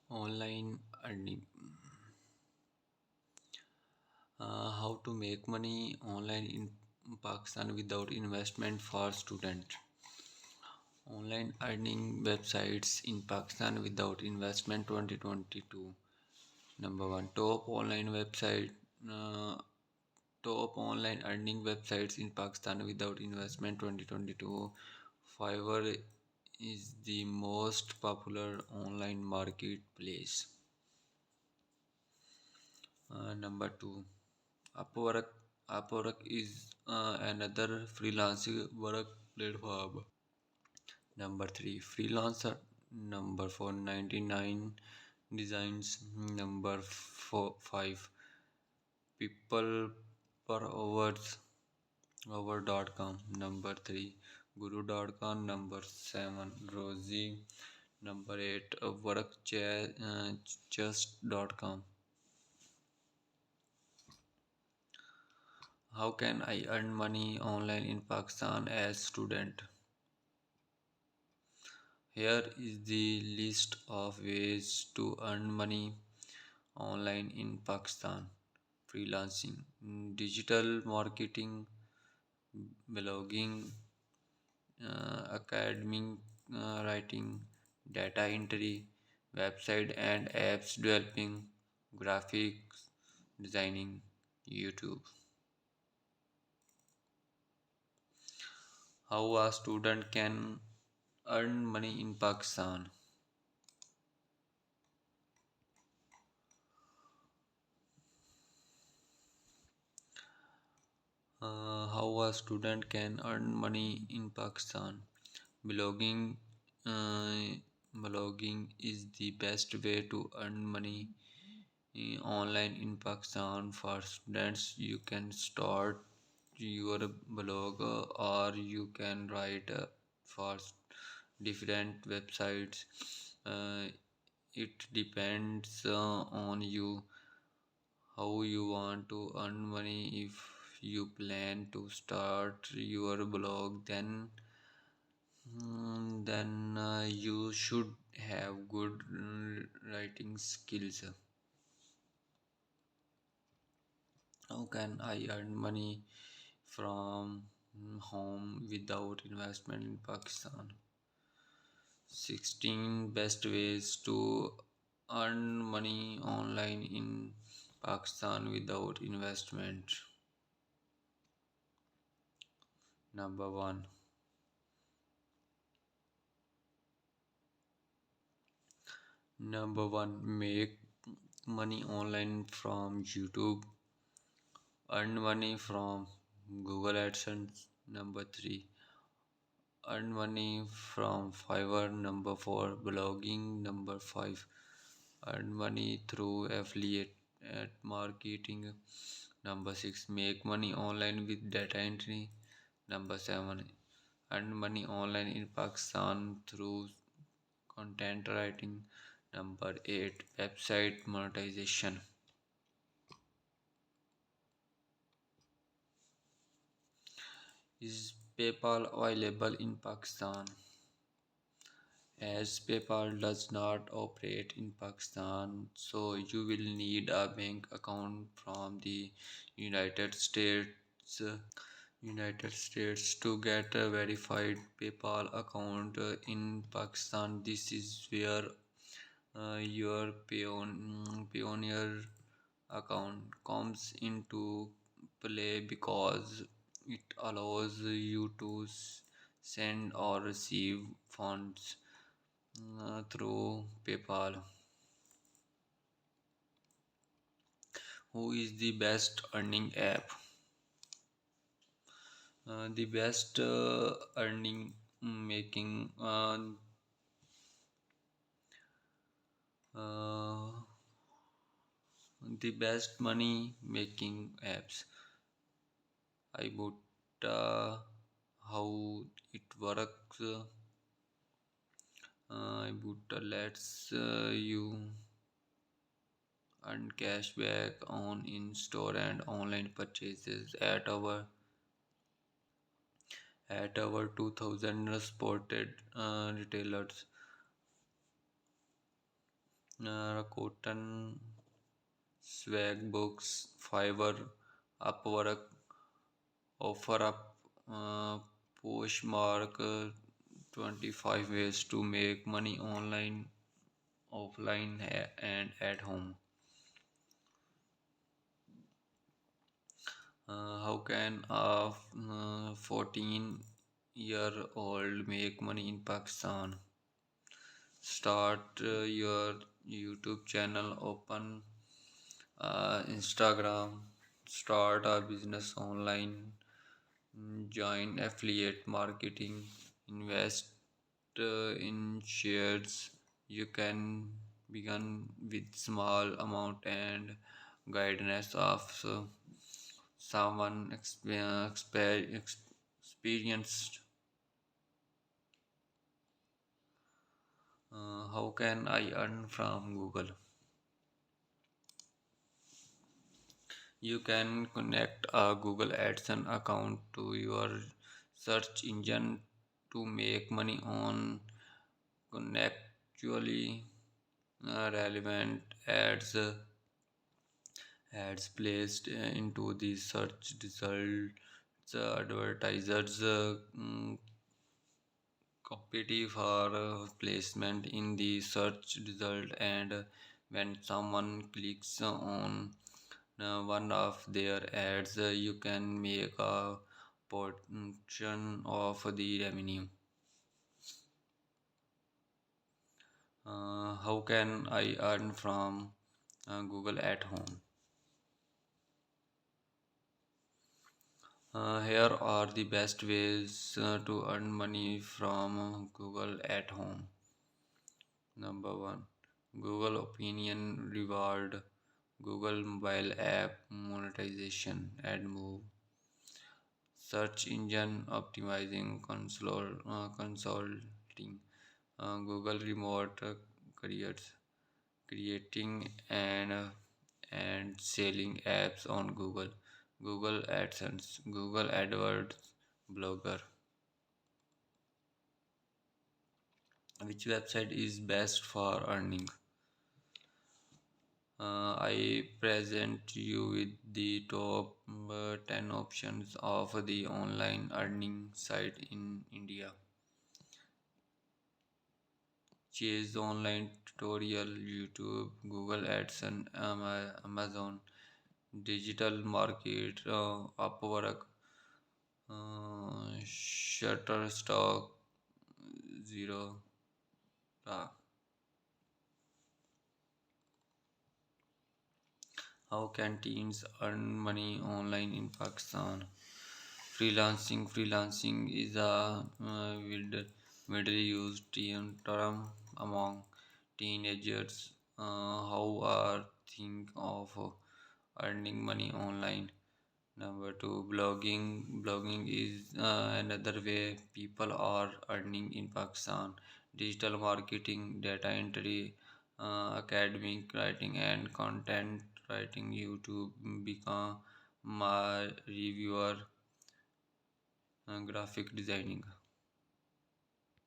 Online earning. How to make money online in Pakistan without investment for students. Online earning websites in Pakistan without investment 2022. Number one, uh, top online earning websites in Pakistan without investment 2022. Fiverr is the most popular online marketplace. Number two, Upwork. Upwork is another freelancing work platform. Number three, freelancer. Number four, 99 designs. Number five, people per hour.com. Number three, guru.com. Number seven, Rosie. Number eight, workchest.com. How can I earn money online in Pakistan as student? Here is the list of ways to earn money online in Pakistan. Freelancing, digital marketing, blogging, academic writing, data entry, website and apps developing, graphics designing, YouTube. How a student can earn money in Pakistan. How a student can earn money in Pakistan. Blogging, uh, blogging is the best way to earn money online in Pakistan. For students, you can start your blog or you can write for different websites. Uh, it depends on you how you want to earn money. If you plan to start your blog, then you should have good writing skills. How can I earn money from home without investment in Pakistan? 16 best ways to earn money online in Pakistan without investment. Number 1. Number 1, make money online from YouTube. Earn money from Google AdSense. Number 3, earn money from Fiverr. Number 4, blogging. Number 5, earn money through affiliate marketing. Number 6, make money online with data entry. Number 7, earn money online in Pakistan through content writing. Number 8, website monetization. Is PayPal available in Pakistan? As PayPal does not operate in Pakistan, so you will need a bank account from the United States. United States to get a verified PayPal account in Pakistan. This is where your Pioneer account comes into play because it allows you to send or receive funds through PayPal. Who is the best earning app? The best earning making uh, the best money making apps. I would how it works. I would lets you earn cashback on in-store and online purchases at our 2000 supported retailers. Cotton, swag books, Fiverr, Upwork offer up Postmark 25 ways to make money online, offline, and at home. How can a 14-year-old make money in Pakistan? Start your YouTube channel, open Instagram, start a business online, join affiliate marketing, invest in shares. You can begin with small amount and guidance of someone experienced. How can I earn from Google? You can connect a Google AdSense account to your search engine to make money on contextually relevant ads placed into the search results. Advertisers compete for placement in the search result, and when someone clicks on one of their ads, you can make a portion of the revenue. How can I earn from Google at home? Here are the best ways to earn money from Google at home. Number one, Google Opinion Reward, Google Mobile App Monetization, AdMove, Search Engine Optimizing Consulting, Google Remote Careers, creating and selling apps on Google, Google AdSense, Google AdWords, Blogger. Which website is best for earning? I present you with the top 10 options of the online earning site in India. Chase online tutorial, YouTube, Google AdSense, Amazon, digital market, Upwork, Shutterstock, Zero. How can teens earn money online in Pakistan? Freelancing is a widely used term among teenagers who are think of earning money online. Number two, blogging. Blogging is another way people are earning in Pakistan. Digital marketing, data entry, academic writing, and content writing. YouTube become my reviewer, graphic designing.